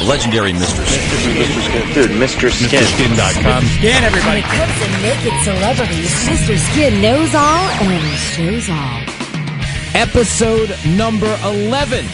legendary Mr. Skin. Dude, Mr. Skin. MrSkin.com. Skin, everybody. When it comes to naked celebrities, Mr. Skin knows all and shows all. Episode number 11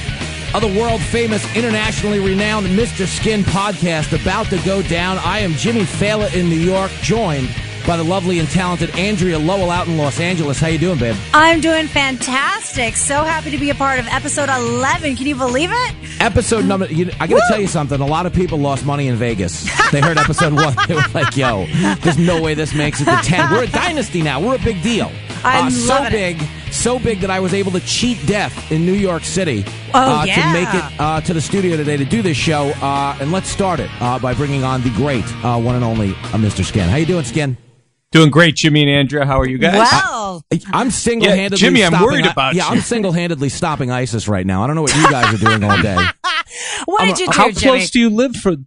of the world-famous, internationally renowned Mr. Skin podcast about to go down. I am Jimmy Failla in New York, joined by the lovely and talented Andrea Lowell out in Los Angeles. How you doing, babe? I'm doing fantastic. So happy to be a part of episode 11. Can you believe it? Episode number... I got to tell you something. A lot of people lost money in Vegas. They heard episode 1. They were like, yo, there's no way this makes it to 10. We're a dynasty now. We're a big deal. I'm So big that I was able to cheat death in New York City yeah. to make it to the studio today to do this show. And let's start it by bringing on the great, one and only Mr. Skin. How you doing, Skin? Doing great, Jimmy and Andrea. How are you guys? Well, I'm single-handedly Jimmy, I'm stopping, worried about you. Yeah, I'm single-handedly stopping ISIS right now. I don't know what you guys are doing all day. what did you do, How Jimmy? close do you live from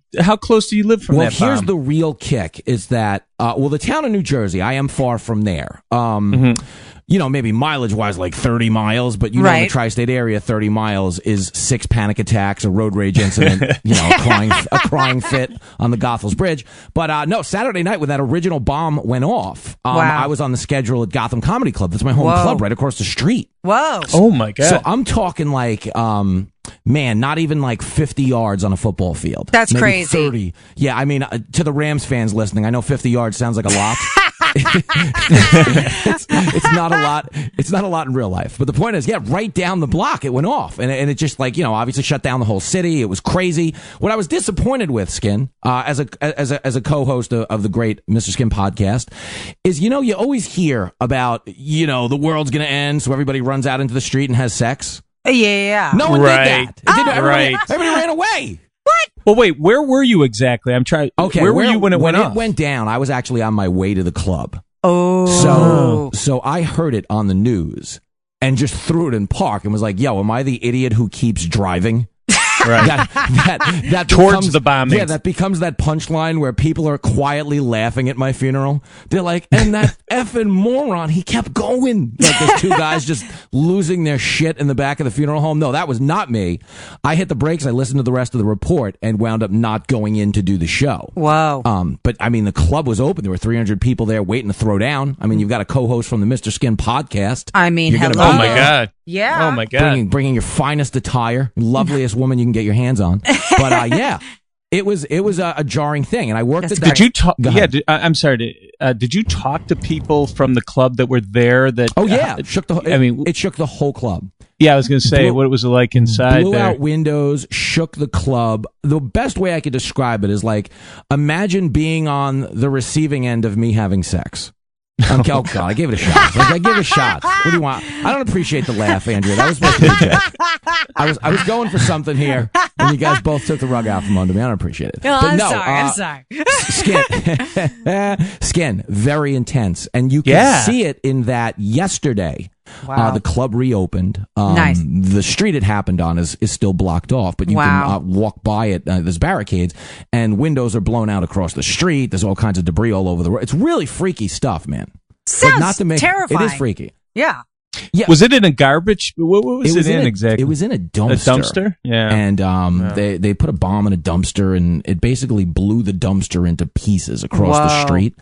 Well, that here's bomb? the real kick is that, the town of New Jersey, I am far from there. You know, maybe mileage-wise, like 30 miles, but you know, in the tri-state area, 30 miles is 6 panic attacks, a road rage incident, you know, a crying fit on the Goethals Bridge. But no, Saturday night when that original bomb went off, I was on the schedule at Gotham Comedy Club. That's my home club right across the street. Whoa. Oh, my God. So I'm talking like, man, not even like 50 yards on a football field. That's maybe crazy. 30. Yeah, I mean, to the Rams fans listening, I know 50 yards sounds like a lot. it's not a lot. It's not a lot in real life. But the point is, yeah, right down the block it went off, and it just like, you know, obviously shut down the whole city. It was crazy. What I was disappointed with, Skin, as a co-host of the great Mr. Skin podcast, is, you know, you always hear about, you know, the world's gonna end, so everybody runs out into the street and has sex. Yeah. No one did that. Right. Everybody ran away. Well, wait, where were you exactly? I'm trying. Okay, where were you when it went off? When it went down, I was actually on my way to the club. Oh. So I heard it on the news and just threw it in park and was like, yo, am I the idiot who keeps driving? Right. that Towards becomes, the bombing. Yeah, that becomes that punchline where people are quietly laughing at my funeral. They're like, and that effing moron, he kept going. Like there's 2 guys just losing their shit in the back of the funeral home. No, that was not me. I hit the brakes. I listened to the rest of the report and wound up not going in to do the show. Whoa. But I mean, the club was open. There were 300 people there waiting to throw down. I mean, you've got a co-host from the Mr. Skin podcast. I mean, You're gonna hello. Oh, my God. Yeah. Oh, my God. Bringing your finest attire, loveliest woman you can get your hands on. But yeah, it was a jarring thing, and I worked at that. Did you talk? Go Yeah, ahead. I'm sorry. Did you talk to people from the club that were there? That Oh yeah, it shook the. It shook the whole club. Yeah, I was going to say, what it was like inside Blew there. out windows, shook the club. The best way I could describe it is like, imagine being on the receiving end of me having sex. Oh God, I gave it a shot. Like, I gave it a shot. What do you want? I don't appreciate the laugh, Andrea. That was supposed to be a joke. I was going for something here, and you guys both took the rug out from under me. I don't appreciate it. No, But I'm sorry. Skin, very intense, and you can see it in that yesterday. Wow. The club reopened. Nice. The street it happened on is still blocked off, but you can walk by it. There's barricades, and windows are blown out across the street. There's all kinds of debris all over the road. It's really freaky stuff, man. Sounds terrifying. It is freaky. Yeah. Yeah. Was it in a garbage? What was it in exactly? It was in a dumpster. A dumpster? Yeah. And they put a bomb in a dumpster, and it basically blew the dumpster into pieces across the street.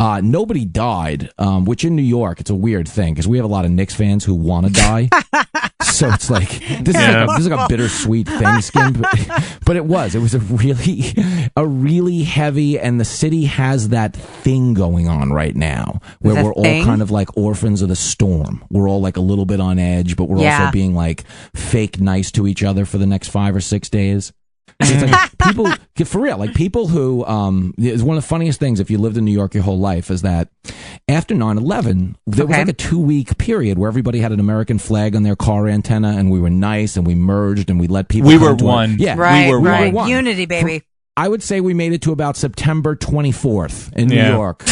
Nobody died, which in New York, it's a weird thing because we have a lot of Knicks fans who want to die. So it's like this is like a bittersweet thing, Skin, but it was a really heavy, and the city has that thing going on right now where we're all kind of like orphans of the storm. We're all like a little bit on edge, but we're also being like fake nice to each other for the next 5 or 6 days. So it's like people, for real, like people who, it's one of the funniest things if you lived in New York your whole life is that after 9/11, there was like a 2-week period where everybody had an American flag on their car antenna, and we were nice, and we merged, and we let people. We were one. Yeah, Right, we were right. one. Unity, baby. I would say we made it to about September 24th in New York.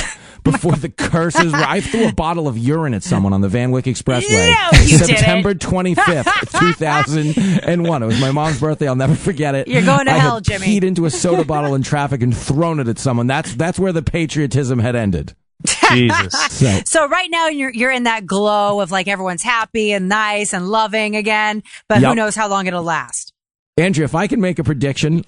Before the curses were, I threw a bottle of urine at someone on the Van Wyck Expressway. No, you September 25th, 2001. It was my mom's birthday. I'll never forget it. You're going to I hell, had Jimmy. peed into a soda bottle in traffic and thrown it at someone. That's where the patriotism had ended. Jesus. So right now you're in that glow of like everyone's happy and nice and loving again, but who knows how long it'll last. Andrea, if I can make a prediction,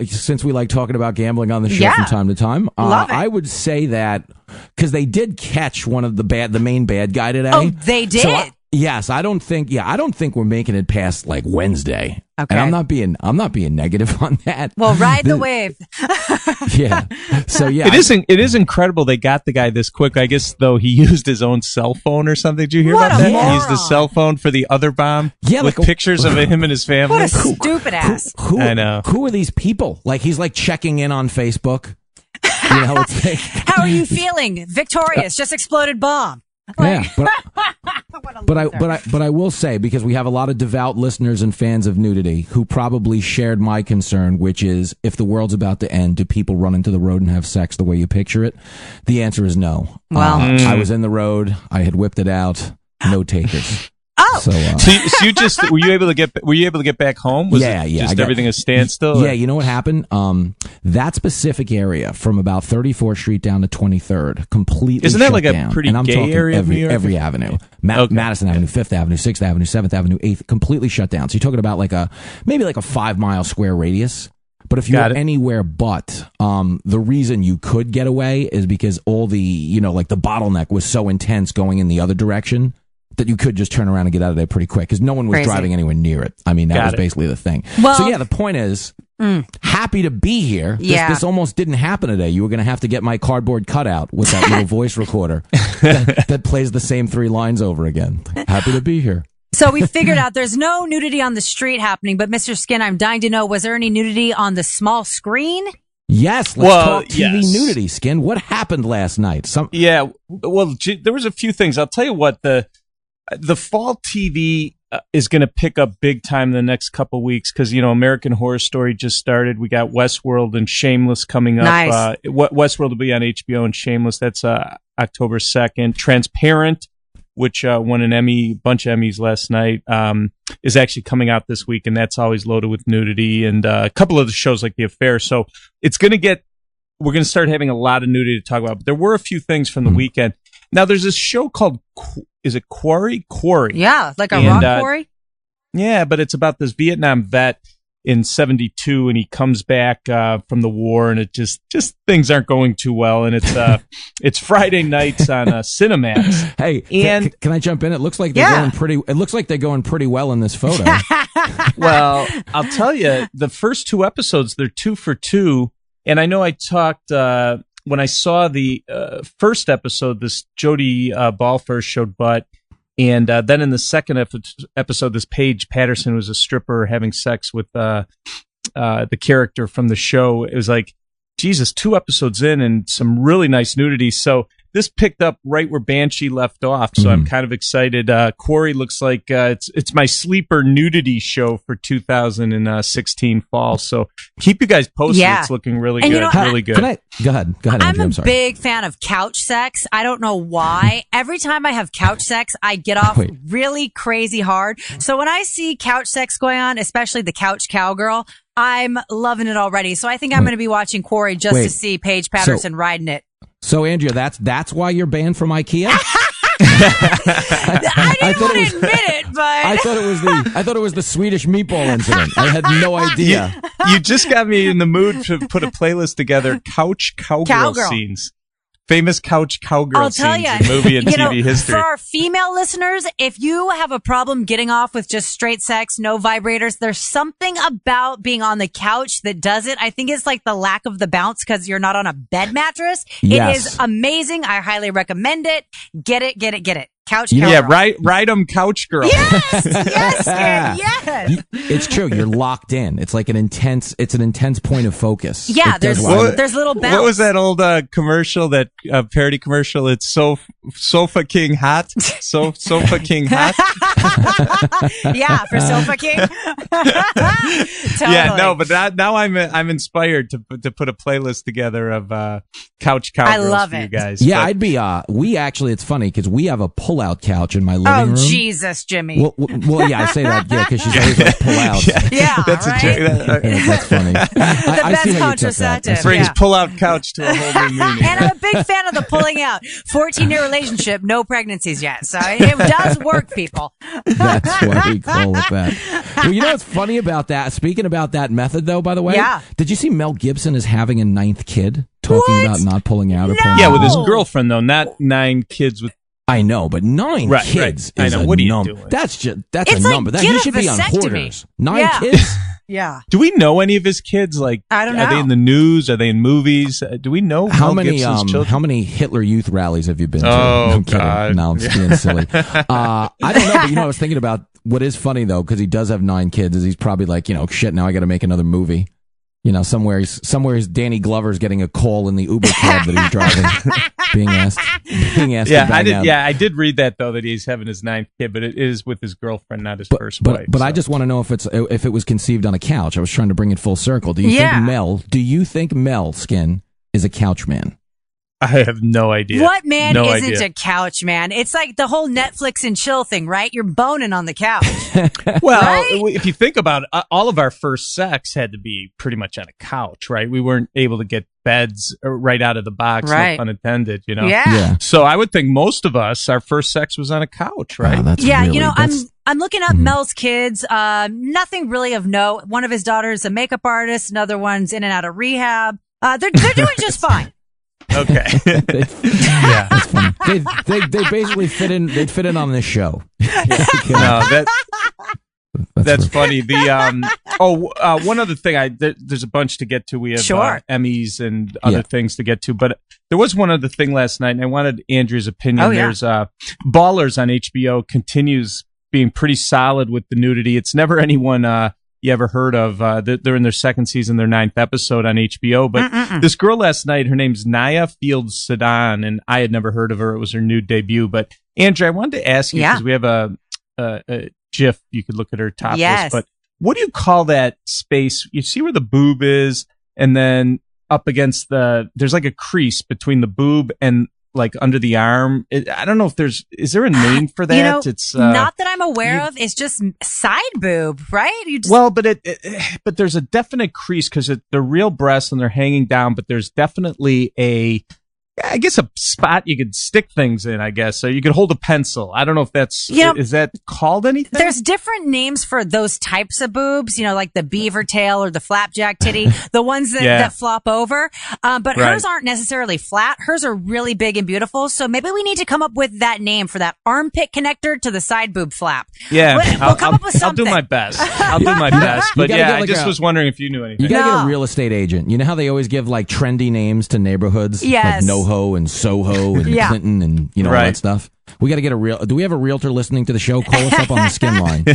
since we like talking about gambling on the show from time to time, I would say that because they did catch one of the main bad guy today. Oh, they did. So yes, I don't think we're making it past like Wednesday. Okay. And I'm not being negative on that. Well, ride the wave. Yeah. So yeah, it is incredible they got the guy this quick. I guess though he used his own cell phone or something. Did you hear about that? He used the cell phone for the other bomb. Yeah, with pictures of him and his family. What a stupid ass. I know. Who are these people? Like he's like checking in on Facebook. You know, it's like, how are you feeling? Victorious, just exploded bomb. Yeah, but I will say, because we have a lot of devout listeners and fans of nudity who probably shared my concern, which is if the world's about to end, do people run into the road and have sex the way you picture it? The answer is no. Well, I was in the road. I had whipped it out. No takers. Oh, so you just were you able to get back home? Was just everything a standstill? Yeah, you know what happened? That specific area from about 34th Street down to 23rd completely. Isn't that shut like down. a pretty and I'm gay talking area? every avenue, Madison Avenue, 5th Avenue, 6th Avenue, 7th Avenue, 8th, completely shut down. So you're talking about maybe a 5-mile square radius. But if you're anywhere but, the reason you could get away is because all the, the bottleneck was so intense going in the other direction that you could just turn around and get out of there pretty quick because no one was driving anywhere near it. I mean, that was basically the thing. Well, so yeah, the point is, happy to be here. This almost didn't happen today. You were going to have to get my cardboard cutout with that little voice recorder that plays the same 3 lines over again. Happy to be here. So we figured out there's no nudity on the street happening, but Mr. Skin, I'm dying to know, was there any nudity on the small screen? Yes, let's talk TV nudity, Skin. What happened last night? There was a few things. I'll tell you what, the fall TV is going to pick up big time in the next couple weeks because, American Horror Story just started. We got Westworld and Shameless coming up. Nice. Westworld will be on HBO and Shameless. That's October 2nd. Transparent, which won a bunch of Emmys last night, is actually coming out this week, and that's always loaded with nudity and a couple of the shows like The Affair. So we're going to start having a lot of nudity to talk about. But there were a few things from the weekend. Now, there's this show called, is it Quarry? Quarry. Yeah, like a rock quarry? Yeah, but it's about this Vietnam vet in 1972, and he comes back from the war, and it just things aren't going too well, and it's Friday nights on Cinemax. Hey, and can I jump in? It looks like they're going pretty. It looks like they're going pretty well in this photo. Well, I'll tell you, the first 2 episodes, they're 2 for 2, and I know I talked. When I saw the first episode, this Jodie Balfour showed butt, and then in the second episode, this Paige Patterson was a stripper having sex with the character from the show. It was like, Jesus, 2 episodes in and some really nice nudity. So this picked up right where Banshee left off, so I'm kind of excited. Quarry looks like it's my sleeper nudity show for 2016 fall. So keep you guys posted. Yeah. It's looking really And good, really good. Go ahead. I'm Andrea, a big fan of couch sex. I don't know why. Every time I have couch sex, I get off really crazy hard. So when I see couch sex going on, especially the couch cowgirl, I'm loving it already. So I think I'm going to be watching Quarry just to see Paige Patterson riding it. So Andrea, that's why you're banned from IKEA? I didn't want to admit it, but I thought it was the Swedish meatball incident. I had no idea. You just got me in the mood to put a playlist together. Couch cowgirl scenes. Famous couch cowgirl scenes in movie and TV history. For our female listeners, if you have a problem getting off with just straight sex, no vibrators, there's something about being on the couch that does it. I think it's like the lack of the bounce because you're not on a bed mattress. Yes. It is amazing. I highly recommend it. Get it. Couch cowgirl. Yeah, ride 'em couch girl. Yes, yes. It's true. You're locked in. It's like an intense point of focus. Yeah, there's little bounce. What was that old commercial, that parody commercial? It's Sofa King Hot. Sofa King Hot. Yeah, for Sofa King. Totally. Yeah, no, but now I'm inspired to put a playlist together of couch cowgirls I love for it. you guys. Yeah, I'd be. We actually, it's funny because we have a pull pull-out couch in my living room. Oh, Jesus, Jimmy. Well, yeah, I say that, yeah, because she's always like pull-out. Yeah, That's right? That's funny. The best contraceptive. Brings Yeah. pull-out couch to a whole new meaning. And I'm a big fan of the pulling out. 14-year relationship, no pregnancies yet. So it does work, people. That's why we call it that. Well, you know what's funny about that? Speaking about that method, though, by the way, Yeah. did you see Mel Gibson is having a 9th kid? Talking about not pulling out or No. pulling Yeah, out. with his girlfriend, though, not 9 kids with... I know, but 9 Right, kids right. I is know. a What are you number. doing? That's It's a like, number. That get he a should be on vasectomy. Hoarders. 9 Yeah. kids? Yeah. Do we know any of his kids? Like, I don't Are they know. in the news? Are they in movies? Do we know How Mel many Gibson's children? how many Hitler Youth rallies have you been to? Oh, I'm kidding. God. No, I'm just being silly. I don't know, but I was thinking about what is funny though, because he does have 9 kids. Is he's probably like, shit. Now I got to make another movie. Somewhere Danny Glover's getting a call in the Uber cab that he's driving, being asked to bang out. I did read that though, that he's having his 9th kid, but it is with his girlfriend, not his first wife. But so. I just want to know if it was conceived on a couch. I was trying to bring it full circle. Do you think Mel Skin is a couch man? I have no idea. What man No isn't idea. a couch man? It's like the whole Netflix and chill thing, right? You're boning on the couch. Well, Right? if you think about it, all of our first sex had to be pretty much on a couch, right? We weren't able to get beds right out of the box, Right. no pun intended, Yeah. So I would think most of us, our first sex was on a couch, right? Oh, that's Yeah, really, I'm looking up Mel's kids. Nothing really of note. One of his daughters is a makeup artist. Another one's in and out of rehab. They're doing just fine. Okay. Yeah. That's funny. They basically fit in. They'd fit in on this show. No, that's funny. One other thing. There's a bunch to get to. We have Sure. Emmys and other things to get to, but there was one other thing last night, and I wanted Andrea's opinion. Oh, yeah. There's Ballers on HBO continues being pretty solid with the nudity. It's never anyone you ever heard of. They're in their 2nd season, their 9th episode on HBO. But this girl last night, her name's Naya Fields Sedan, and I had never heard of her. It was her nude debut. But Andrea, I wanted to ask you, because we have a GIF, you could look at her topless. Yes. But what do you call that space? You see where the boob is, and then up against there's like a crease between the boob and like under the arm. I don't know if is there a name for that? It's not that I'm aware of. It's just side boob, right? But there's a definite crease because they're real breasts and they're hanging down, but there's definitely a spot you could stick things in, I guess. So you could hold a pencil. I don't know if is that called anything? There's different names for those types of boobs, like the beaver tail or the flapjack titty, the ones that flop over. But hers aren't necessarily flat. Hers are really big and beautiful. So maybe we need to come up with that name for that armpit connector to the side boob flap. Yeah. We'll come up with something. I'll do my best. But I just was wondering if you knew anything. You gotta get a real estate agent. You know how they always give like trendy names to neighborhoods? Yes. Like NoHo and Soho and Clinton and all that stuff. We got to get do we have a realtor listening to the show? Call us up on the skin line.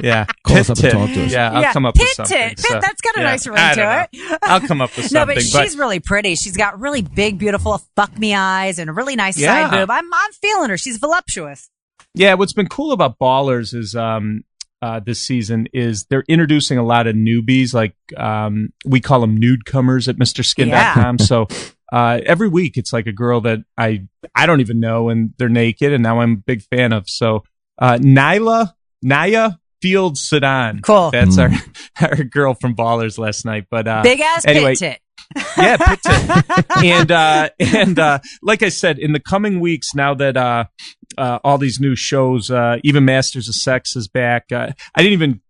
Yeah. Call us up and talk to us. Yeah, I'll come up with something. That's got a nice ring to it. I'll come up with something. No, but she's really pretty. She's got really big, beautiful fuck me eyes and a really nice side boob. I'm feeling her. She's voluptuous. Yeah, what's been cool about Ballers is this season is they're introducing a lot of newbies, like we call them nudecomers at MrSkin.com. So every week it's like a girl that I don't even know, and they're naked, and now I'm a big fan of. So Naya Fields Sedan. Cool. That's our girl from Ballers last night. But big ass anyway, pit tit. Yeah, pit tit. and like I said, in the coming weeks, now that all these new shows, even Masters of Sex is back. I didn't even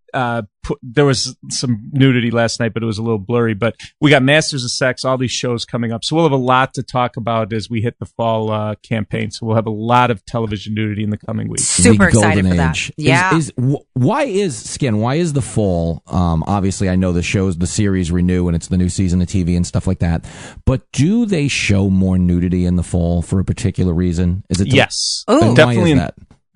there was some nudity last night, but it was a little blurry. But we got Masters of Sex, all these shows coming up. So we'll have a lot to talk about as we hit the fall campaign. So we'll have a lot of television nudity in the coming weeks. Super excited for that. Yeah. Why is the fall? Obviously, I know the series renew and it's the new season of TV and stuff like that. But do they show more nudity in the fall for a particular reason? Is it? Yes. Oh, definitely. Why is that?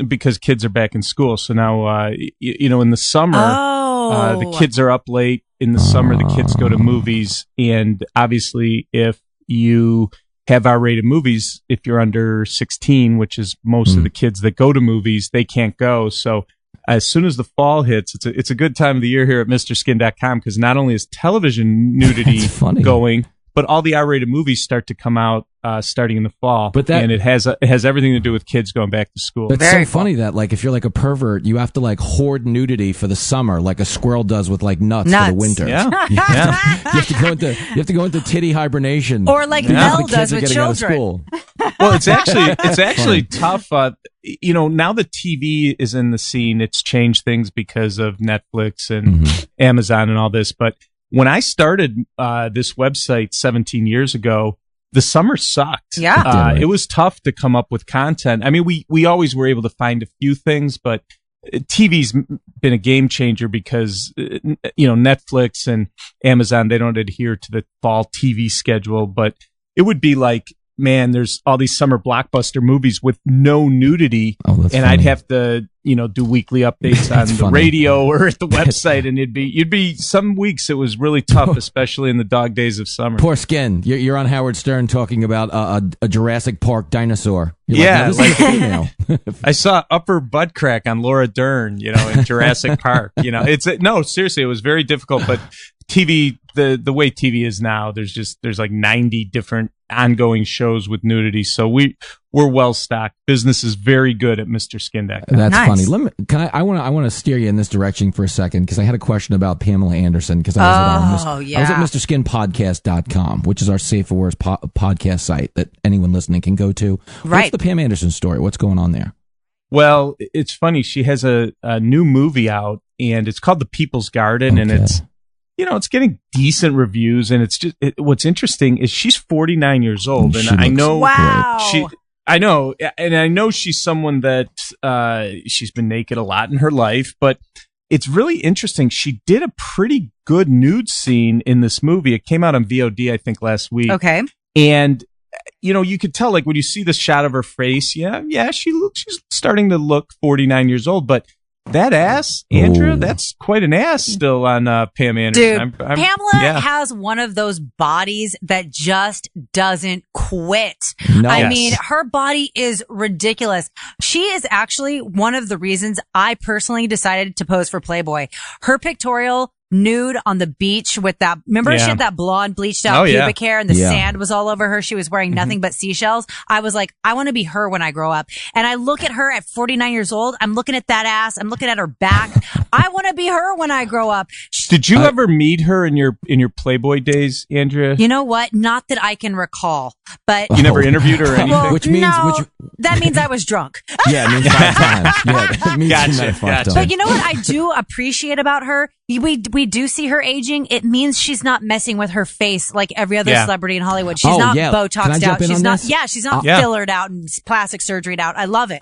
Because kids are back in school. So now, in the summer, the kids are up late. In the summer, the kids go to movies. And obviously, if you have R-rated movies, if you're under 16, which is most of the kids that go to movies, they can't go. So as soon as the fall hits, it's a good time of the year here at MrSkin.com, because not only is television nudity going, but all the R-rated movies start to come out starting in the fall. And it has everything to do with kids going back to school. But it's so funny that like if you're like a pervert, you have to like hoard nudity for the summer, like a squirrel does with like nuts. For the winter. Yeah, you have to go into titty hibernation, or like Mel does with children. Well, it's actually tough. Now that TV is in the scene, it's changed things because of Netflix and Amazon and all this. But when I started this website 17 years ago, the summer sucked. Yeah. It was tough to come up with content. I mean, we always were able to find a few things, but TV's been a game changer because, Netflix and Amazon, they don't adhere to the fall TV schedule, but it would be like, man, there's all these summer blockbuster movies with no nudity, and funny. I'd have to, do weekly updates on the radio or at the website, and you'd be some weeks it was really tough, especially in the dog days of summer. Poor Skin. You're on Howard Stern talking about a Jurassic Park dinosaur. You're this is a female. I saw upper butt crack on Laura Dern, in Jurassic Park. Seriously, it was very difficult, but TV, the way TV is now, there's like 90 different ongoing shows with nudity, so we're well stocked. Business is very good at MrSkin.com. That's nice. funny. I want to steer you in this direction for a second because I had a question about Pamela Anderson because I was at MrSkinPodcast.com, which is our Safe for Words podcast site that anyone listening can go to. Right. What's the Pam Anderson story? What's going on there? Well, it's funny. She has a new movie out, and it's called The People's Garden, and it's getting decent reviews, and it's just what's interesting is she's 49 years old, and I know I know she's someone that she's been naked a lot in her life, but it's really interesting. She did a pretty good nude scene in this movie. It came out on VOD, I think, last week. Okay, and you could tell, like when you see the shot of her face, she's starting to look 49 years old, but that ass, Andrea, that's quite an ass still on Pam Anderson. Dude, Pamela has one of those bodies that just doesn't quit. No. I mean, her body is ridiculous. She is actually one of the reasons I personally decided to pose for Playboy. Her pictorial nude on the beach with that, remember she had that blonde bleached out pubic hair and the sand was all over her. She was wearing nothing but seashells. I was like, I want to be her when I grow up. And I look at her at 49 years old. I'm looking at that ass. I'm looking at her back. I want to be her when I grow up. Did you ever meet her in your Playboy days, Andrea? You know what? Not that I can recall, but you never interviewed her or anything? Well, that means I was drunk. Yeah, it means 5 times. Yeah, it means Gotcha. 5 times. But you know what I do appreciate about her? We do see her aging. It means she's not messing with her face like every other celebrity in Hollywood. She's not Botoxed out. She's not she's not fillered out and plastic surgeryed out. I love it.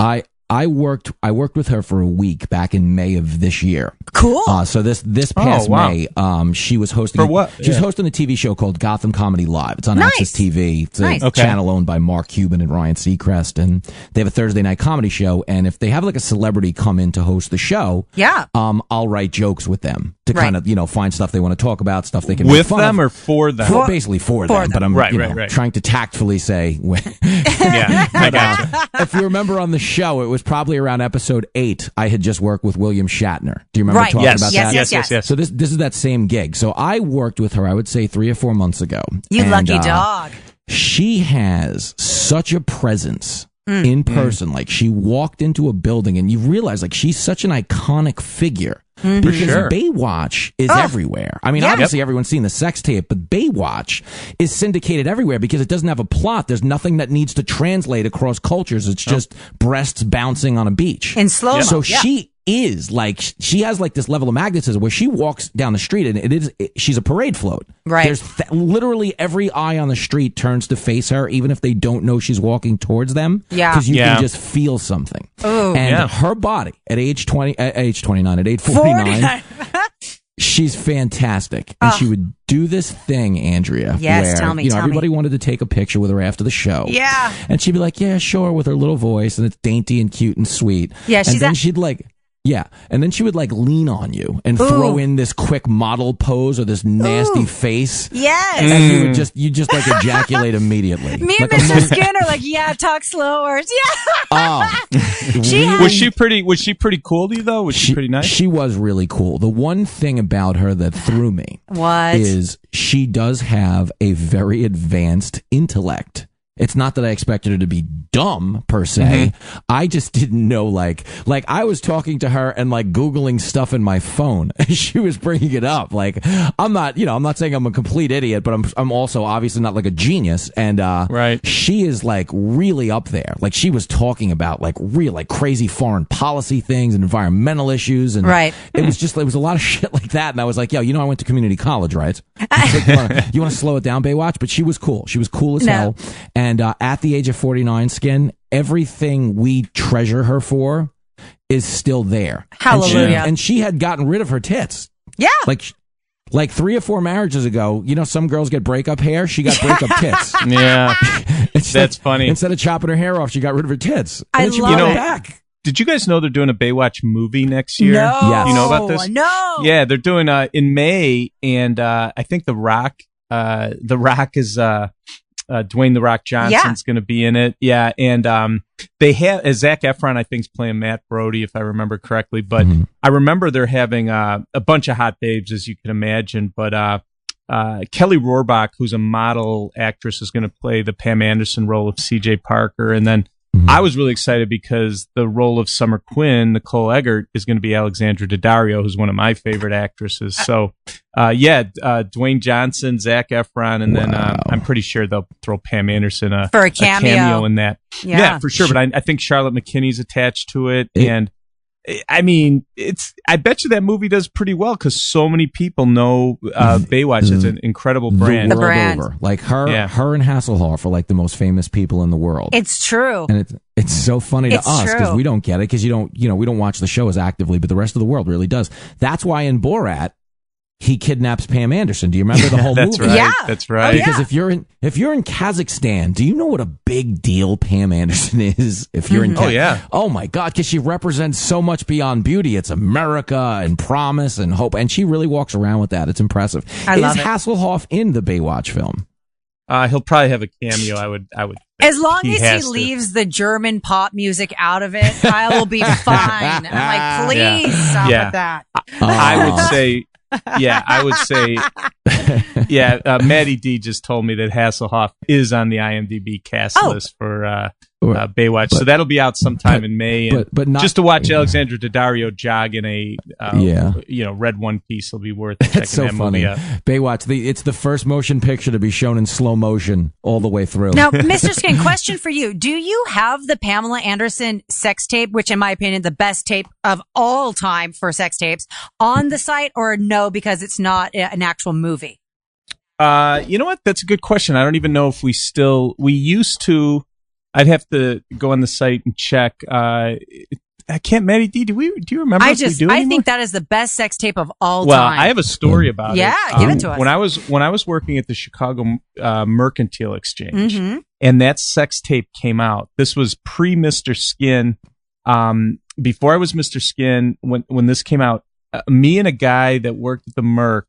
I worked with her for a week back in May of this year. Cool. So this past May, she was hosting for what? She was hosting a TV show called Gotham Comedy Live. It's on Access TV. It's a channel owned by Mark Cuban and Ryan Seacrest, and they have a Thursday night comedy show. And if they have like a celebrity come in to host the show, I'll write jokes with them to kind of find stuff they want to talk about, stuff they can with make fun them of. Or for them. Basically for them. But I'm trying to tactfully say. I gotcha. If you remember on the show, it was probably around episode 8. I had just worked with William Shatner. Do you remember talking about that? Yes. So this is that same gig. So I worked with her, I would say 3 or 4 months ago. You lucky dog. She has such a presence in person. Like she walked into a building and you realize like she's such an iconic figure. Because Baywatch is everywhere. I mean, obviously everyone's seen the sex tape, but Baywatch is syndicated everywhere because it doesn't have a plot. There's nothing that needs to translate across cultures. It's just breasts bouncing on a beach. In slow-mo. So she is like, she has like this level of magnetism where she walks down the street and she's a parade float. Right. There's literally every eye on the street turns to face her, even if they don't know she's walking towards them. Yeah. Because you can just feel something. Oh, and her body at age 29, at age 49, she's fantastic. And she would do this thing, Andrea. Yes, where, tell me. Everybody wanted to take a picture with her after the show. Yeah. And she'd be like, yeah, sure, with her little voice, and it's dainty and cute and sweet. Yeah, and then she'd like... Yeah, and then she would like lean on you and throw in this quick model pose or this nasty face. Yes, and you just like ejaculate immediately. Me and like Mr. Skin are like, talk slower. Was she pretty cool to you though? Was she pretty nice? She was really cool. The one thing about her that threw me is she does have a very advanced intellect. It's not that I expected her to be dumb per se. I just didn't know, like I was talking to her and like Googling stuff in my phone and she was bringing it up. Like, I'm not saying I'm a complete idiot, but I'm also obviously not like a genius. And, she is like really up there. Like, she was talking about like real, like crazy foreign policy things and environmental issues. And it was a lot of shit like that. And I was like, yo, I went to community college, right? Like, you want to slow it down, Baywatch? But she was cool. She was cool as hell. And at the age of 49, Skin, everything we treasure her for is still there. Hallelujah. And she had gotten rid of her tits. Yeah. Like 3 or 4 marriages ago, some girls get breakup hair. She got breakup tits. Yeah. That's funny. Instead of chopping her hair off, she got rid of her tits. I And she love brought it. Back. Did you guys know they're doing a Baywatch movie next year? No. Yes. You know about this? No. Yeah, they're doing in May, and I think The Rock is Dwayne The Rock Johnson's going to be in it. Yeah, and they have Zac Efron, I think, is playing Matt Brody, if I remember correctly. But I remember they're having a bunch of hot babes, as you can imagine. But Kelly Rohrbach, who's a model actress, is going to play the Pam Anderson role of C.J. Parker, and then I was really excited because the role of Summer Quinn, Nicole Eggert, is going to be Alexandra Daddario, who's one of my favorite actresses. So, Dwayne Johnson, Zac Efron, and then I'm pretty sure they'll throw Pam Anderson for a cameo in that. Yeah, for sure. But I think Charlotte McKinney's attached to it. And I mean, I bet you that movie does pretty well because so many people know Baywatch is an incredible brand. The world over. Like her and Hasselhoff are like the most famous people in the world. It's true. And it's so funny to us because we don't get it because we don't watch the show as actively, but the rest of the world really does. That's why in Borat, he kidnaps Pam Anderson. Do you remember the whole movie? Right. Yeah, that's right. Because if you're in Kazakhstan, do you know what a big deal Pam Anderson is? If you're in, oh my God, because she represents so much beyond beauty. It's America and promise and hope, and she really walks around with that. It's impressive. I love it. Is Hasselhoff in the Baywatch film? He'll probably have a cameo. I would. As long as he leaves the German pop music out of it, I will be fine. I'm like, please stop with that. I would say. I would say, Maddie D just told me that Hasselhoff is on the IMDb cast list for Baywatch, so that'll be out sometime in May. But not, just to watch Alexandra Daddario jog in a red one piece will be worth checking so that funny. movie out. Baywatch, it's the first motion picture to be shown in slow motion all the way through. Now, Mr. Skin, question for you: do you have the Pamela Anderson sex tape, which, in my opinion, the best tape of all time for sex tapes, on the site, or no, because it's not an actual movie? You know what? That's a good question. I don't even know if we used to. I'd have to go on the site and check. I can't, Maddie D. Do you remember? I think that is the best sex tape of all time. Well, I have a story about it. Yeah, give it to us. When I was working at the Chicago Mercantile Exchange, and that sex tape came out. This was pre Mr. Skin. Before I was Mr. Skin, when this came out, me and a guy that worked at the Merc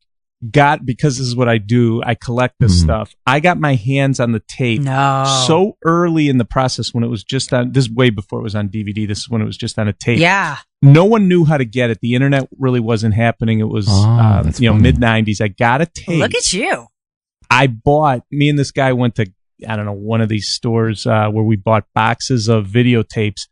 because this is what I do, I collect this stuff. I got my hands on the tape so early in the process when it was just on, this is way before it was on DVD. This is when it was just on a tape. Yeah. No one knew how to get it. The internet really wasn't happening. It was, mid 90s. I got a tape. Look at you. Me and this guy went to, I don't know, one of these stores where we bought boxes of videotapes.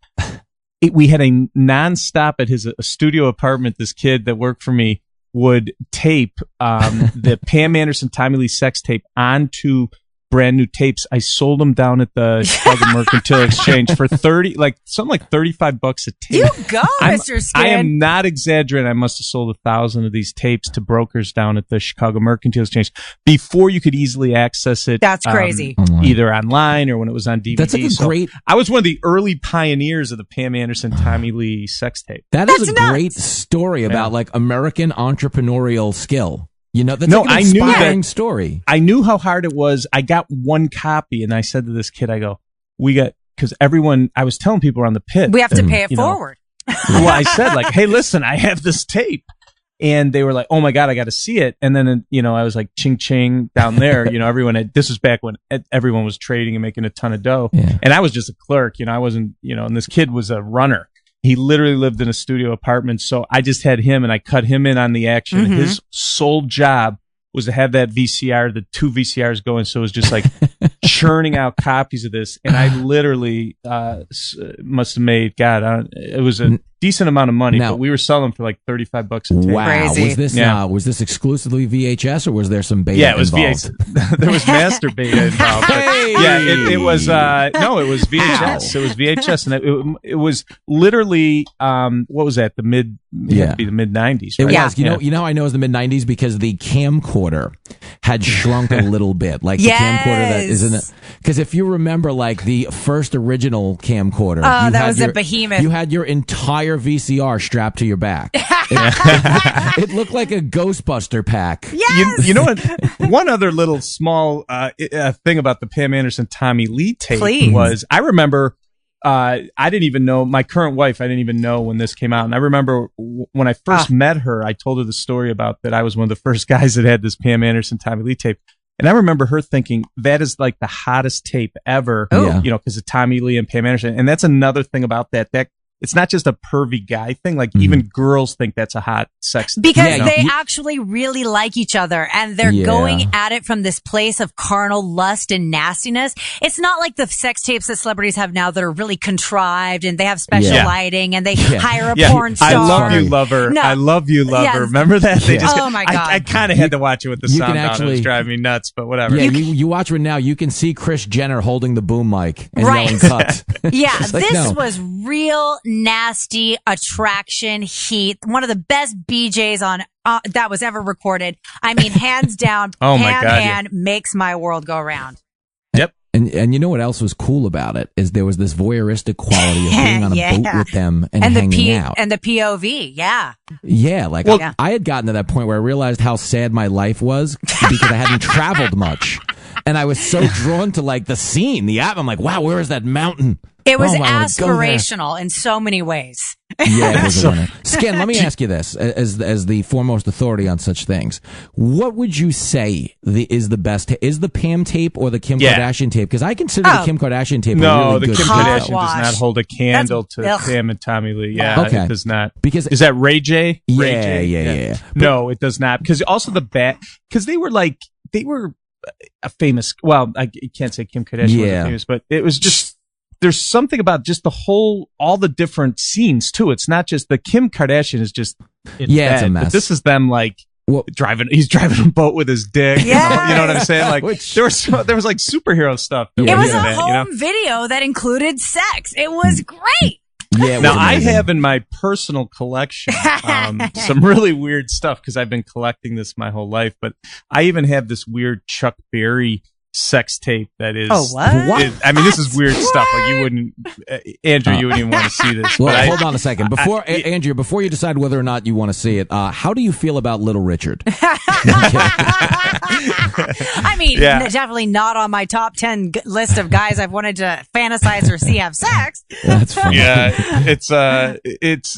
We had a nonstop at his studio apartment. This kid that worked for me would tape the Pam Anderson Tommy Lee sex tape onto brand new tapes. I sold them down at the Chicago Mercantile Exchange for $35 a tape. You go, Mr. Skin. I am not exaggerating. I must have sold 1,000 of these tapes to brokers down at the Chicago Mercantile Exchange before you could easily access it. That's crazy. Either online or when it was on DVD. That's like a great. I was one of the early pioneers of the Pam Anderson Tommy Lee sex tape. That's a great story about like American entrepreneurial skill. That's like an inspiring story. I knew how hard it was. I got one copy, and I said to this kid, because I was telling people around the pit. We have to pay it forward. Well, I said, like, hey, listen, I have this tape. And they were like, oh my God, I got to see it. And then, I was like, ching, ching down there. This was back when everyone was trading and making a ton of dough. Yeah. And I was just a clerk, I wasn't, and this kid was a runner. He literally lived in a studio apartment. So I just had him and I cut him in on the action. His sole job was to have that VCR, the 2 VCRs going. So it was just like churning out copies of this. And I literally must have made, it was a decent amount of money, but we were selling for like $35 a tape. Wow. Crazy. Was this exclusively VHS or was there some beta Yeah, it was involved? VHS. There was master beta involved. It was, it was VHS. It was VHS. And it was literally, what was that? The mid 90s, right? It was. You know, I know it was the mid 90s because the camcorder had shrunk a little bit. Like the camcorder that isn't it? Because if you remember, like the first original camcorder, that was a behemoth. You had your entire VCR strapped to your back. It looked like a Ghostbuster pack. Yes. You know what? One other little small thing about the Pam Anderson Tommy Lee tape was I remember. I didn't even know my current wife. I didn't even know when this came out. And I remember when I first met her, I told her the story about that. I was one of the first guys that had this Pam Anderson Tommy Lee tape. And I remember her thinking that is like the hottest tape ever, because of Tommy Lee and Pam Anderson. And that's another thing about that it's not just a pervy guy thing. Like even girls think that's a hot sex thing. Because they actually really like each other and they're going at it from this place of carnal lust and nastiness. It's not like the sex tapes that celebrities have now that are really contrived and they have special lighting and they hire a porn star. I love you, lover. No. I love you, lover. Yes. Remember that? They just my God. I kind of had to watch it with the sound on. It was driving me nuts, but whatever. Yeah, you watch it now, you can see Kris Jenner holding the boom mic and yelling cut. Yeah, this was real nasty attraction heat. One of the best BJs on that was ever recorded. I mean, hands down, Pam makes my world go round. Yep. And you know what else was cool about it is there was this voyeuristic quality of being on a boat with them and hanging out. And the POV, Yeah, like I had gotten to that point where I realized how sad my life was because I hadn't traveled much. And I was so drawn to like the scene, the app. I'm like, wow, where is that mountain? It was aspirational in so many ways. Yeah, it was a winner. Skin, let me ask you this, as the foremost authority on such things. What would you say is the best? Is the Pam tape or the Kim Kardashian tape? Because I consider the Kim Kardashian tape a really good Kim tape. Kardashian does not hold a candle to Pam and Tommy Lee. Yeah, okay. It does not. Because is that Ray J? Yeah. No, it does not. Because also because they were a famous. Well, I can't say Kim Kardashian was famous, but it was just. There's something about just all the different scenes too. It's not just the Kim Kardashian is just it's a mess. But this is them like he's driving a boat with his dick. Yeah. You know what I'm saying? Like there was like superhero stuff. It was a home video that included sex. It was great. Yeah. Now I have in my personal collection some really weird stuff because I've been collecting this my whole life. But I even have this weird Chuck Berry sex tape that is I mean this is weird stuff like you wouldn't Andrew you wouldn't even want to see this. Well, hold on a second Andrea, before you decide whether or not you want to see it, how do you feel about Little Richard? I mean definitely not on my top 10 list of guys I've wanted to fantasize or see have sex. That's funny. It's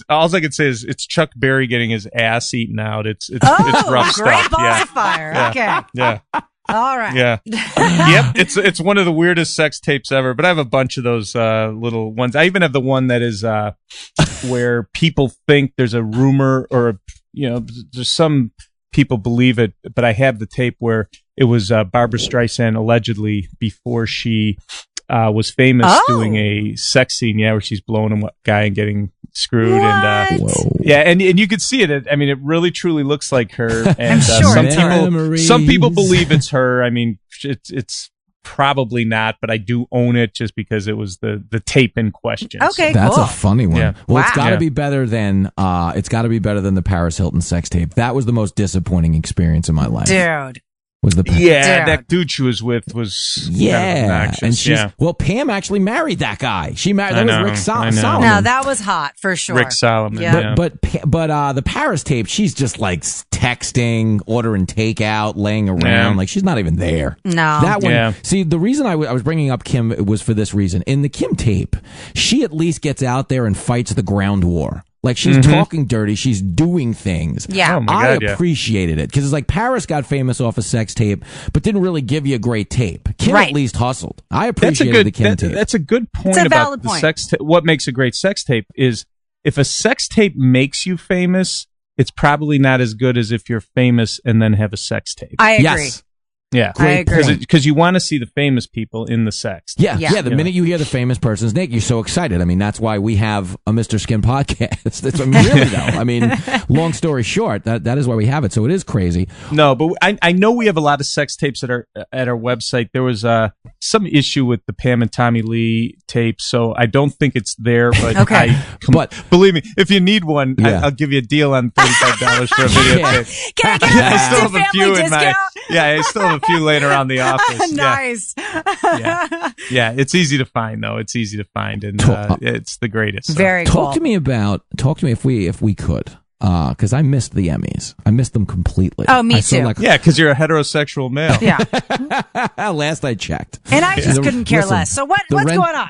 all I can say is it's Chuck Berry getting his ass eaten out. It's rough great stuff. Balls of fire. Okay. Yeah. All right. Yeah. Yep. It's one of the weirdest sex tapes ever, but I have a bunch of those little ones. I even have the one that is where people think there's a rumor or there's some people believe it, but I have the tape where it was Barbara Streisand allegedly before she was famous doing a sex scene, where she's blowing a guy and getting screwed. What? And you could see it. I mean, it really truly looks like her. And sure some people believe it's her. I mean, it's probably not, but I do own it just because it was the tape in question. Okay, that's cool. a funny one. Yeah. Well, it's got to be better than the Paris Hilton sex tape. That was the most disappointing experience in my life. Dude. Was the that dude she was with was kind of obnoxious. And Pam actually married that guy. She married Rick Solomon. No, that was hot for sure. Rick Solomon. Yeah. But the Paris tape, she's just like texting, ordering takeout, laying around, like she's not even there. No, that one. See, the reason I was bringing up Kim was for this reason. In the Kim tape, she at least gets out there and fights the ground war. Like, she's talking dirty. She's doing things. Yeah. Oh my God, I appreciated it. Because it's like Paris got famous off a sex tape, but didn't really give you a great tape. Kim at least hustled. I appreciated the Kim tape. That's a good point about the sex tape. What makes a great sex tape is if a sex tape makes you famous, it's probably not as good as if you're famous and then have a sex tape. I agree. Yes. Yeah, I agree. Because you want to see the famous people in the sex. Yeah. Yeah. The minute you hear the famous person's name, you're so excited. I mean, that's why we have a Mr. Skin podcast. I mean, really, though. I mean, long story short, that is why we have it. So it is crazy. No, but I know we have a lot of sex tapes at our website. There was some issue with the Pam and Tommy Lee tape, so I don't think it's there. But Okay. but believe me, if you need one, Yeah. I'll give you a deal on $35 for a videotape. Can I get I a still have a family few in discount? my. Yeah, I still have a few laying around the office. Nice. Yeah, it's easy to find though. It's easy to find, and it's the greatest. So. Very cool. Talk to me if we could, because I missed the Emmys. I missed them completely. Oh, me I feel too. like- Yeah, because you're a heterosexual male. Yeah. Last I checked. And I just The- couldn't care listen, less. So what's the rent- going on?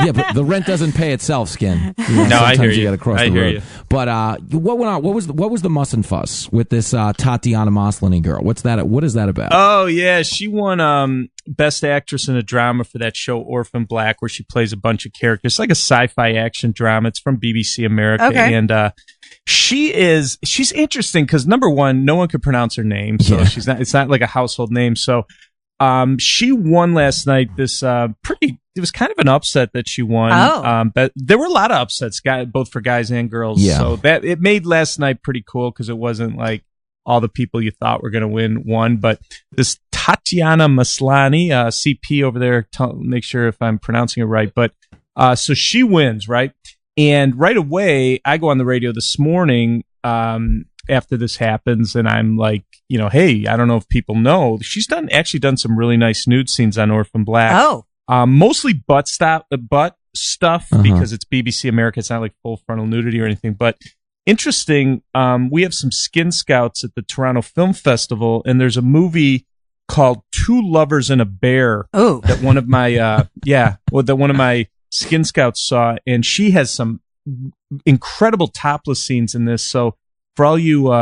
Yeah, but the rent doesn't pay itself, Skin. You know, No, I sometimes hear you you. got to cross I the hear road. you. But what went on? What was the muss and fuss with this Tatiana Maslany girl? What's that? What is that about? Oh yeah, she won Best Actress in a Drama for that show Orphan Black, where she plays a bunch of characters. It's like a sci-fi action drama. It's from BBC America, Okay. and she's interesting because number one, no one could pronounce her name, so Yeah. she's not. It's not like a household name. So she won last night. This it was kind of an upset that she won. Oh. But there were a lot of upsets, both for guys and girls. Yeah. So that it made last night pretty cool because it wasn't like all the people you thought were going to won. But this Tatiana Maslany, CP over there, make sure if I'm pronouncing it right. But so she wins, right? And right away, I go on the radio this morning after this happens, and I'm like, hey, I don't know if people know, she's actually done some really nice nude scenes on Orphan Black. Oh. Mostly butt stuff Uh-huh. because it's BBC America. It's not like full frontal nudity or anything. But interesting, we have some skin scouts at the Toronto Film Festival, and there's a movie called Two Lovers and a Bear Oh. that one of my that one of my skin scouts saw, and she has some incredible topless scenes in this. So for all you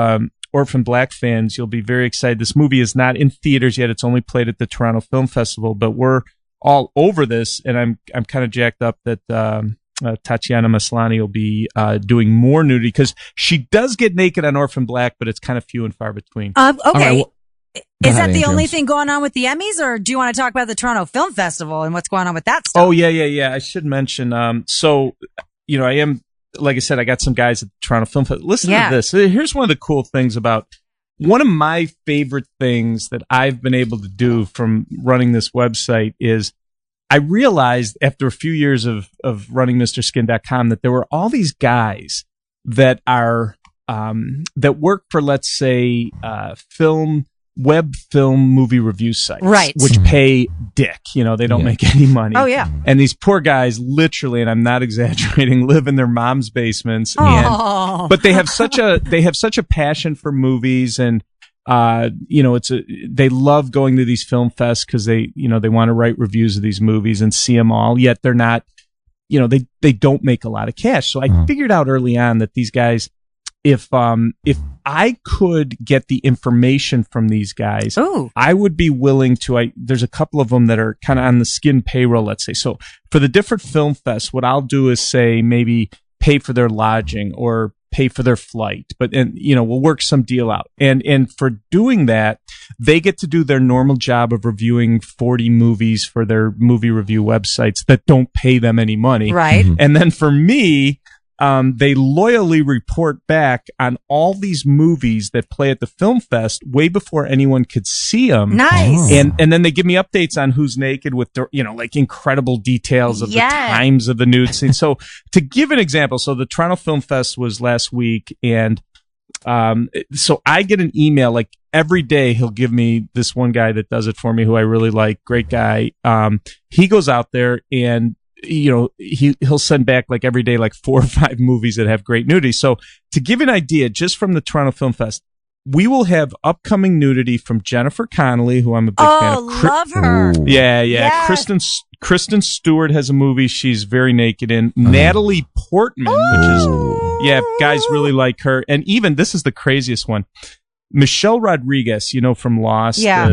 Orphan Black fans, you'll be very excited. This movie is not in theaters yet. It's only played at the Toronto Film Festival, but we're all over this, and I'm kind of jacked up that Tatiana Maslany will be doing more nudity because she does get naked on Orphan Black, but it's kind of few and far between. Okay. All right, well, Is ahead, that the only James. thing going on with the Emmys, or do you want to talk about the Toronto Film Festival and what's going on with that stuff? Oh yeah. I should mention. So I am, like I said, I got some guys at the Toronto Film Festival. Listen Yeah. to this. Here's one of the cool things about one of my favorite things that I've been able to do from running this website is I realized after a few years of running MrSkin.com that there were all these guys that are that work for, let's say, web film movie review sites, Right. which pay dick. They don't make any money. Oh, yeah. And these poor guys, literally, and I'm not exaggerating, live in their mom's basements. Oh. But they have such a passion for movies, and they love going to these film fests because they want to write reviews of these movies and see them all. Yet they're not, they don't make a lot of cash. So I figured out early on that these guys, if I could get the information from these guys, Ooh. I would be willing to. There's a couple of them that are kind of on the Skin payroll, let's say. So for the different film fests, what I'll do is say maybe pay for their lodging or pay for their flight, we'll work some deal out. And for doing that, they get to do their normal job of reviewing 40 movies for their movie review websites that don't pay them any money. Right. And then for me, they loyally report back on all these movies that play at the film fest way before anyone could see them. Nice. And then they give me updates on who's naked with like incredible details of the times of the nude scene. So to give an example, so the Toronto Film Fest was last week, and so I get an email like every day. He'll give me this one guy that does it for me, who I really like, great guy. He goes out there and he'll send back like every day like 4 or 5 movies that have great nudity. So to give an idea, just from the Toronto Film Fest, we will have upcoming nudity from Jennifer Connelly, who I'm a big fan of. Love her. Yeah. Yes. Kristen Stewart has a movie she's very naked in. Natalie Portman, which is guys really like her. And even this is the craziest one. Michelle Rodriguez, from Lost. Yeah.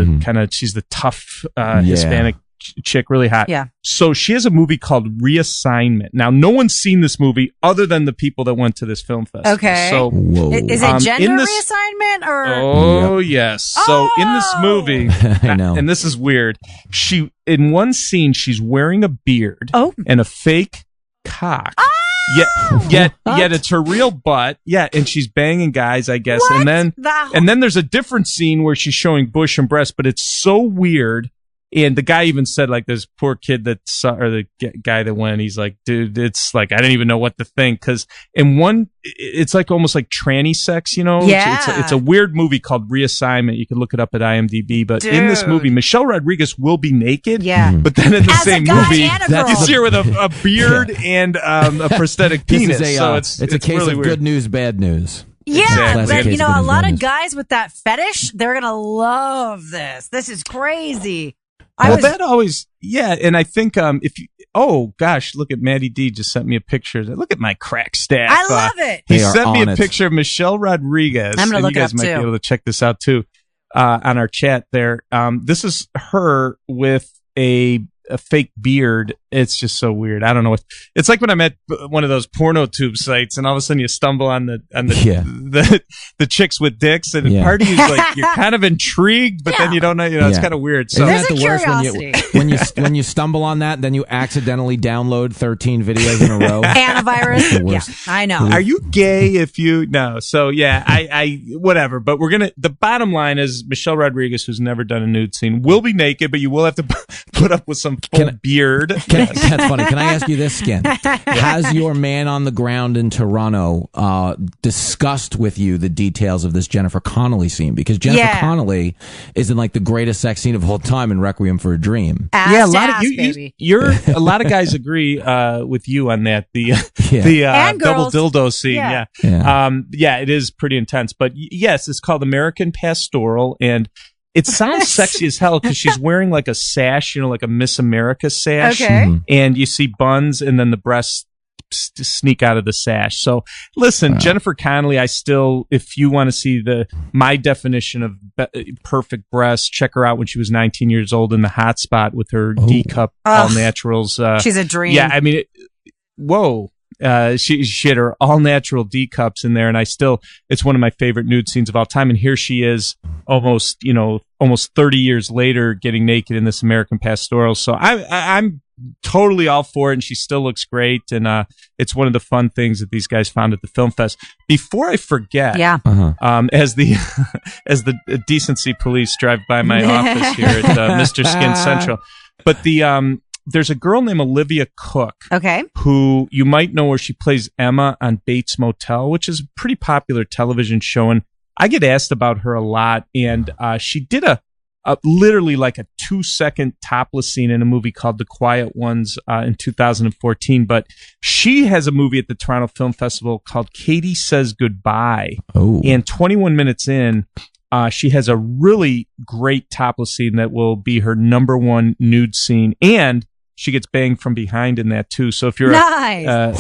She's the tough Hispanic chick, really hot. Yeah. So she has a movie called Reassignment. Now, no one's seen this movie other than the people that went to this film festival. Okay. So, Whoa. Is it gender reassignment or? Oh, yes. So in this movie, I know. and this is weird, in one scene, she's wearing a beard and a fake cock. Yet it's her real butt. Yeah, and she's banging guys, I guess. What? And then there's a different scene where she's showing bush and breast, but it's so weird. And the guy even said, like, this poor kid or the guy that went, he's like, dude, it's like, I didn't even know what to think. Because in one, it's like almost like tranny sex, you know? Yeah. It's a weird movie called Reassignment. You can look it up at IMDb. But in this movie, Michelle Rodriguez will be naked. Yeah. But then in the As same a guy movie, and a girl. you see her with a beard and a prosthetic penis. It's a case really of weird. good news, bad news. Yeah, Exactly. but a lot of guys with that fetish, they're gonna love this. This is crazy. And I think oh gosh, look at Maddie D just sent me a picture. Look at my crack stack. I love it. He sent me a picture of Michelle Rodriguez. I'm gonna look you guys it up might too. be able to check this out too on our chat there. This is her with a fake beard. It's just so weird. I don't know. It's like when I'm at one of those porno tube sites, and all of a sudden you stumble on the chicks with dicks, and part of you is like you're kind of intrigued, but then you don't know. It's kind of weird. So isn't that the worst when you stumble on that, then you accidentally download 13 videos in a row? Antivirus. Yeah, I know. Are you gay? If you no, so yeah, I whatever. But the bottom line is Michelle Rodriguez, who's never done a nude scene, will be naked, but you will have to put up with some full beard. That's funny. Can I ask you this, Skin? Has your man on the ground in Toronto discussed with you the details of this Jennifer Connelly scene? Because Jennifer Connelly is in like the greatest sex scene of all time in Requiem for a Dream. A lot of guys agree with you on that. The double dildo scene. Yeah, it is pretty intense. But yes, it's called American Pastoral, and it sounds sexy as hell because she's wearing like a sash, like a Miss America sash. Okay. And you see buns and then the breasts sneak out of the sash. So listen, Jennifer Connelly, if you want to see my definition of perfect breasts, check her out when she was 19 years old in the hot spot with her D-cup all naturals. She's a dream. Yeah, I mean, she had her all natural D cups in there, and it's one of my favorite nude scenes of all time. And here she is, almost 30 years later, getting naked in this American Pastoral. So I'm totally all for it, and she still looks great. And it's one of the fun things that these guys found at the film fest. Before I forget, as the decency police drive by my office here at Mr. Skin Central, but there's a girl named Olivia Cook, who you might know where she plays Emma on Bates Motel, which is a pretty popular television show. And I get asked about her a lot. And she did literally like a 2-second topless scene in a movie called The Quiet Ones in 2014. But she has a movie at the Toronto Film Festival called Katie Says Goodbye. Oh. And 21 minutes in, she has a really great topless scene that will be her #1 nude scene. And she gets banged from behind in that too. So if you're a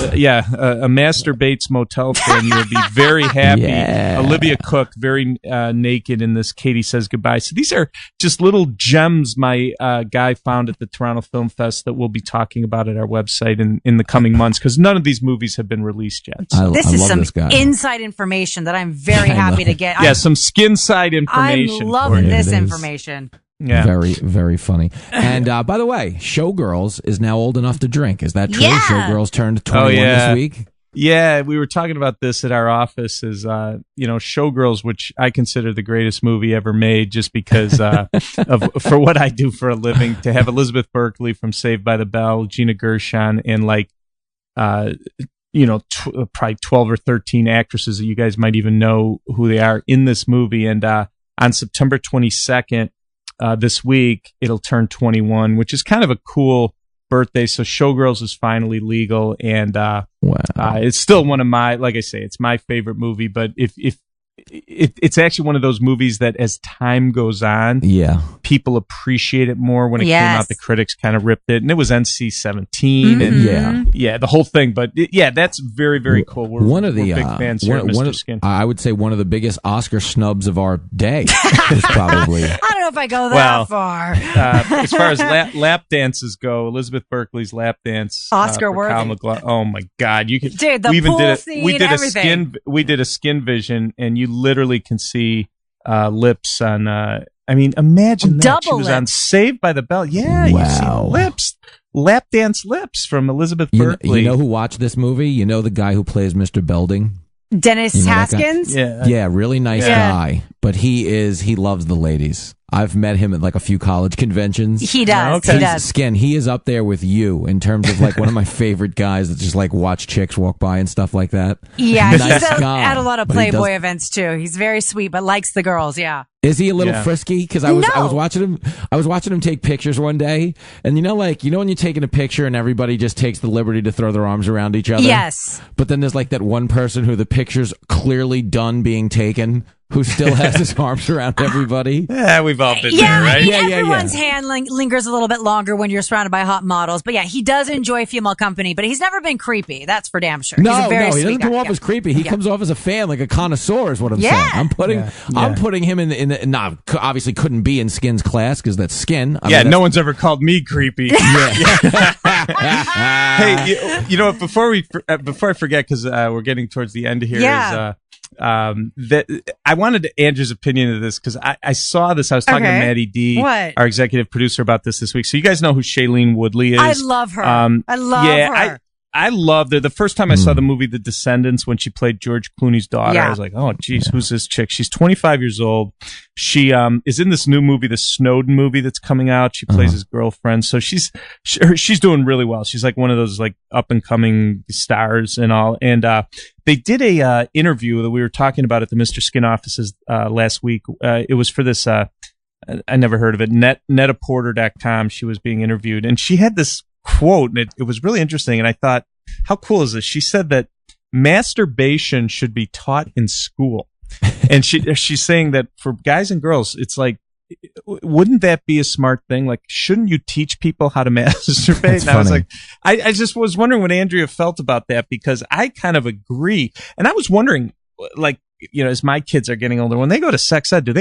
Masturbates Motel fan, you'll be very happy. Yeah. Olivia Cook, very naked in this Katie Says Goodbye. So these are just little gems my guy found at the Toronto Film Fest that we'll be talking about at our website in the coming months, because none of these movies have been released yet. So. This is some inside information that I'm very happy to get. Some skin side information. I'm loving this information. Yeah. Very, very funny. And by the way, Showgirls is now old enough to drink. Is that true? Yeah. Showgirls turned 21 this week. Yeah, we were talking about this at our office. Is Showgirls, which I consider the greatest movie ever made, just because for what I do for a living. To have Elizabeth Berkley from Saved by the Bell, Gina Gershon, and probably 12 or 13 actresses that you guys might even know who they are in this movie. And on September 22nd. This week, it'll turn 21, which is kind of a cool birthday. So Showgirls is finally legal, and it's still one of my, like I say, it's my favorite movie. But if it's actually one of those movies that as time goes on, people appreciate it more when it came out. The critics kind of ripped it, and it was NC-17, and the whole thing. But that's very, very cool. We're big fans here at Mr. Skin. I would say one of the biggest Oscar snubs of our day is probably. I don't know if I go that far. As far as lap dances go, Elizabeth Berkley's lap dance, Oscar worthy. Oh my God, you could. Dude, the pool scene, we did everything. We did a skin vision, and you literally can see lips on. I mean, imagine that. Double She was lips. on Saved by the Bell. Yeah, Wow. you see lips, lap dance lips from Elizabeth Berkley. You know who watched this movie? You know the guy who plays Mr. Belding? Dennis Haskins? Yeah, really nice guy. But he loves the ladies. I've met him at like a few college conventions. He does. Okay. He does. Skin, he is up there with you in terms of like one of my favorite guys that just like watch chicks walk by and stuff like that. Yeah, Nice he's guy, at a lot of but he Playboy does- events too. He's very sweet, but likes the girls. Yeah. Is he a little frisky? Because I was No. watching him take pictures one day, and you know when you're taking a picture and everybody just takes the liberty to throw their arms around each other. Yes. But then there's like that one person who the picture's clearly done being taken, who still has his arms around everybody. Yeah, we've all been Yeah, there, right? I mean, Yeah. everyone's hand lingers a little bit longer when you're surrounded by hot models. But yeah, he does enjoy female company, but he's never been creepy. That's for damn sure. He's a very he sweet doesn't come guy. off as creepy. He comes off as a fan, like a connoisseur, is what I'm Yeah. saying. I'm putting him in the obviously couldn't be in Skin's class because that's Skin. I mean, No one's ever called me creepy. Hey, you know what? Before I forget, because we're getting towards the end here, Yeah. that I wanted Andrew's opinion of this because I saw this. I was talking to Maddie D, our executive producer, about this week. So you guys know who Shailene Woodley is? I love her. I love her. I loved her. The first time I saw the movie The Descendants, when she played George Clooney's daughter, I was like, oh, geez, who's this chick? She's 25 years old. She is in this new movie, the Snowden movie that's coming out. She plays his girlfriend. So she's doing really well. She's like one of those like up and coming stars and all. And they did a interview that we were talking about at the Mr. Skin offices last week. It was for this, I never heard of it, netaporter.com. She was being interviewed, and she had this quote, and it was really interesting. And I thought, how cool is this? She said that masturbation should be taught in school. And she's saying that for guys and girls, it's like, wouldn't that be a smart thing? Like, shouldn't you teach people how to masturbate? That's and I was funny. like, I just was wondering what Andrea felt about that, because I kind of agree. And I was wondering, like, as my kids are getting older, when they go to sex ed, do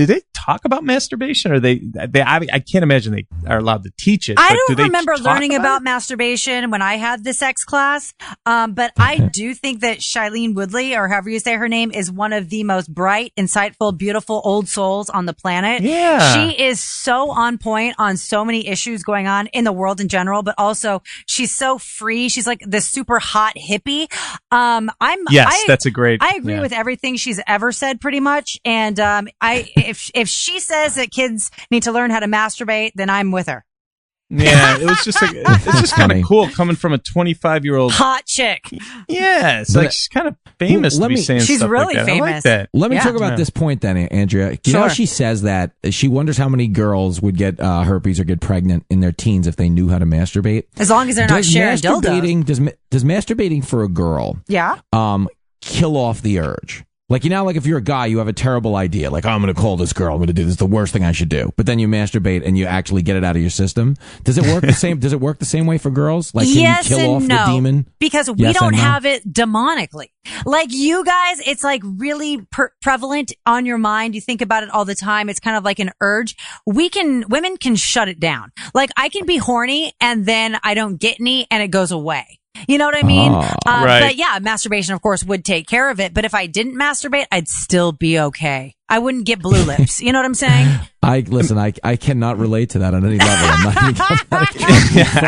they talk about masturbation, or I can't imagine they are allowed to teach it. I but don't remember learning about it? masturbation when I had the sex class. But I do think that Shailene Woodley, or however you say her name, is one of the most bright, insightful, beautiful old souls on the planet. Yeah. She is so on point on so many issues going on in the world in general, but also she's so free. She's like this super hot hippie. That's a great. I agree with everything she's ever said, pretty much. And if she says that kids need to learn how to masturbate, then I'm with her. Yeah, it's just kind of cool coming from a 25-year-old hot chick. Yeah, it's like she's kind of famous to be saying she's stuff really like that. famous. I like that. Let me talk about this point then, Andrea. You know, she says that she wonders how many girls would get herpes or get pregnant in their teens if they knew how to masturbate. As long as they're not sharing dildos. Does masturbating for a girl kill off the urge? Like, like if you're a guy, you have a terrible idea. Like, oh, I'm going to call this girl. I'm going to do this. The worst thing I should do. But then you masturbate and you actually get it out of your system. Does it work the same? Does it work the same way for girls? Like, can yes you kill and off no, the demon? because we don't have it demonically. Like you guys, it's like really prevalent on your mind. You think about it all the time. It's kind of like an urge. Women can shut it down. Like I can be horny and then I don't get any and it goes away. You know what I mean? Right. But yeah, masturbation, of course, would take care of it. But if I didn't masturbate, I'd still be okay. I wouldn't get blue lips. You know what I'm saying? I cannot relate to that on any level. I'm not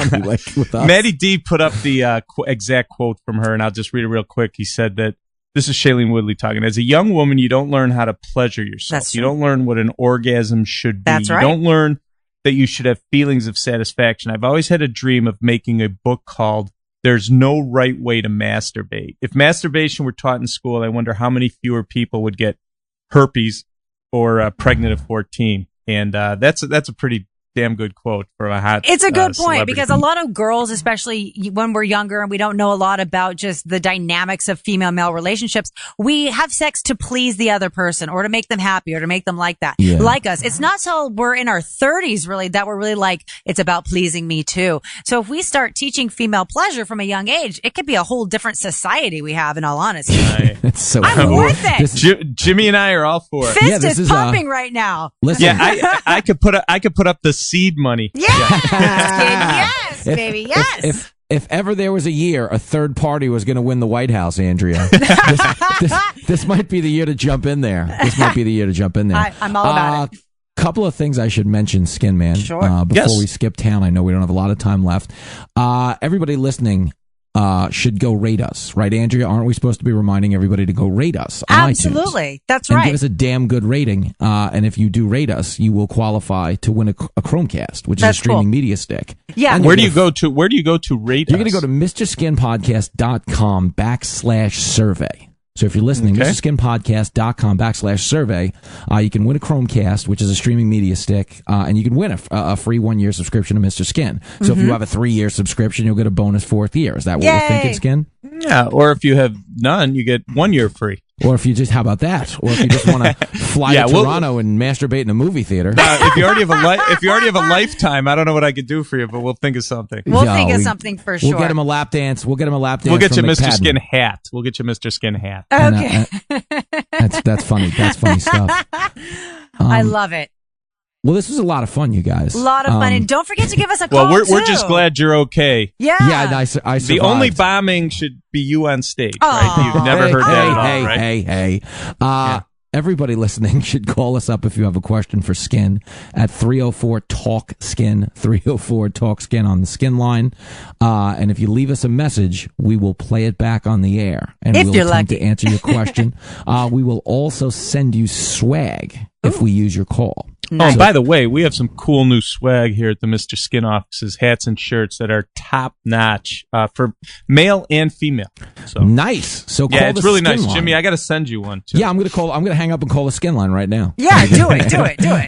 funny, like, with us. Maddie D put up the exact quote from her, and I'll just read it real quick. He said that this is Shailene Woodley talking. As a young woman, you don't learn how to pleasure yourself. That's true. You don't learn what an orgasm should be. That's right. You don't learn that you should have feelings of satisfaction. I've always had a dream of making a book called There's No Right Way to Masturbate. If masturbation were taught in school, I wonder how many fewer people would get herpes or pregnant at 14. And that's a pretty damn good quote for a hot. It's a good point celebrity. because a lot of girls, especially when we're younger and we don't know a lot about just the dynamics of female-male relationships, we have sex to please the other person or to make them happy or to make them like that, like us. It's not till we're in our 30s really that we're really like, it's about pleasing me too. So if we start teaching female pleasure from a young age, it could be a whole different society we have, in all honesty. That's so I'm with it. Jimmy and I are all for it. Fist is pumping right now. Listen, Yeah, I could put up the seed money. Yes, baby, yes. If ever there was a year a third party was going to win the White House, Andrea, this might be the year to jump in there. I'm all about it. Couple of things I should mention, Skin Man. Sure. Before we skip town, I know we don't have a lot of time left. Everybody listening should go rate us, right, Andrea? Aren't we supposed to be reminding everybody to go rate us on Absolutely. iTunes? That's and right. give us a damn good rating. And if you do rate us, you will qualify to win a Chromecast, which is a streaming media stick. Yeah. Where do you go to rate You're us? going to go to MrSkinPodcast.com/survey. So if you're listening, MrSkinPodcast.com/survey, you can win a Chromecast, which is a streaming media stick, and you can win a free 1-year subscription to Mr. Skin. So if you have a 3-year subscription, you'll get a bonus 4th year. Is that what we're thinking, Skin? Yeah, or if you have none, you get 1 year free. Or if you just, how about that? Or if you just want to fly to Toronto and masturbate in a movie theater. If you already have a lifetime, I don't know what I could do for you, but we'll think of something. We'll think of something for sure. We'll get him a lap dance. We'll get you Mr. Skin hat. We'll get you Mr. Skin hat. Okay. That's funny. That's funny stuff. I love it. Well, this was a lot of fun, you guys. A lot of fun. And don't forget to give us a call, Well, we're just glad you're okay. Yeah. Yeah, I survived. The only bombing should be you on stage, right? You've never heard that at all, right? Hey. Everybody listening should call us up if you have a question for Skin at 304-TALK-SKIN, 304-TALK-SKIN on the Skin line. And if you leave us a message, we will play it back on the air. And If we'll you're attempt lucky. to answer your question. We will also send you swag if we use your call. Oh, and by the way, we have some cool new swag here at the Mr. Skin offices, hats and shirts that are top notch for male and female. So Nice. So call it's the really Skin nice, line. Jimmy. I got to send you one too. Yeah, I'm gonna hang up and call the Skin line right now. Yeah, do it.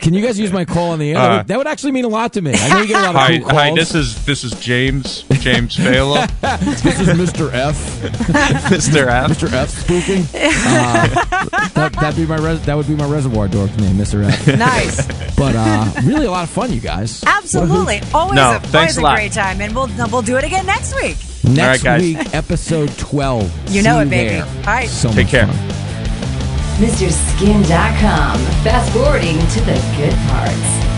Can you guys use my call on the air? That would actually mean a lot to me. I know you get a lot of cool calls. Hi, this is James Failla. This is Mr. F. Mr. F. Mr. F spooking. That would be my Reservoir Dogs name, Mr. F. Nice. But really a lot of fun, you guys. Absolutely. Always thanks a a lot. great time. And we'll do it again next week. Next guys. week, episode 12. You know See it, baby. there. All right. So Take much care. fun. MrSkin.com. Fast forwarding to the good parts.